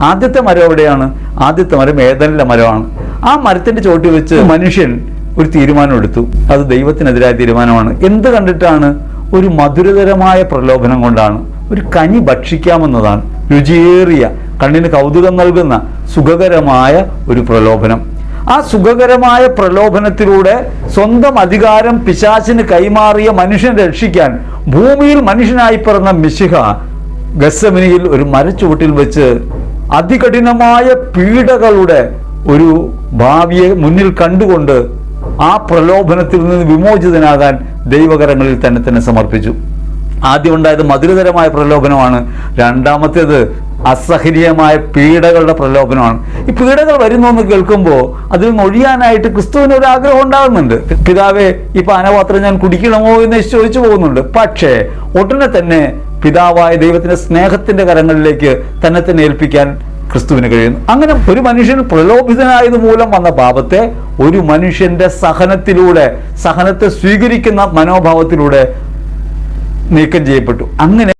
ആദ്യത്തെ മരം എവിടെയാണ്? ആദ്യത്തെ മരം ഏദനിലെ മരമാണ്. ആ മരത്തിന്റെ ചോട്ടിൽ വെച്ച് മനുഷ്യൻ ഒരു തീരുമാനം എടുത്തു. അത് ദൈവത്തിനെതിരായ തീരുമാനമാണ്. എന്ത് കണ്ടിട്ടാണ്? ഒരു മധുരതരമായ പ്രലോഭനം കൊണ്ടാണ്. ഒരു കനി ഭക്ഷിക്കാമെന്നതാണ്. രുചിയേറിയ, കണ്ണിന് കൗതുകം നൽകുന്ന സുഖകരമായ ഒരു പ്രലോഭനം. ആ സുഖകരമായ പ്രലോഭനത്തിലൂടെ സ്വന്തം അധികാരം പിശാചിന് കൈമാറിയ മനുഷ്യനെ രക്ഷിക്കാൻ ഭൂമിയിൽ മനുഷ്യനായി പിറന്ന മിശിഹ ഗത്സമനിയിൽ ഒരു മരച്ചുവട്ടിൽ വെച്ച് അതികഠിനമായ പീഡകളുടെ ഒരു ഭാവിയെ മുന്നിൽ കണ്ടുകൊണ്ട് ആ പ്രലോഭനത്തിൽ നിന്ന് വിമോചിതനാകാൻ ദൈവകരങ്ങളിൽ തന്നെ സമർപ്പിച്ചു. ആദ്യം ഉണ്ടായത് മധുരതരമായ പ്രലോഭനമാണ്. രണ്ടാമത്തേത് അസഹനീയമായ പീഡകളുടെ പ്രലോഭനമാണ്. ഈ പീഡകൾ വരുന്നു എന്ന് കേൾക്കുമ്പോൾ അതിൽ നിന്ന് ഒഴിയാനായിട്ട് ക്രിസ്തുവിന് ഒരു ആഗ്രഹം ഉണ്ടാകുന്നുണ്ട്. പിതാവേ, ഈ പാനപാത്രം ഞാൻ കുടിക്കണമോ എന്ന് ചോദിച്ചു പോകുന്നുണ്ട്. പക്ഷേ ഉടനെ തന്നെ പിതാവായ ദൈവത്തിന്റെ സ്നേഹത്തിന്റെ കരങ്ങളിലേക്ക് തന്നെ ഏൽപ്പിക്കാൻ ക്രിസ്തുവിന് കഴിയുന്നു. അങ്ങനെ ഒരു മനുഷ്യൻ പ്രലോഭിതനായത് മൂലം വന്ന പാപത്തെ ഒരു മനുഷ്യന്റെ സഹനത്തിലൂടെ, സഹനത്തെ സ്വീകരിക്കുന്ന മനോഭാവത്തിലൂടെ നീക്കം ചെയ്യപ്പെട്ടു. അങ്ങനെ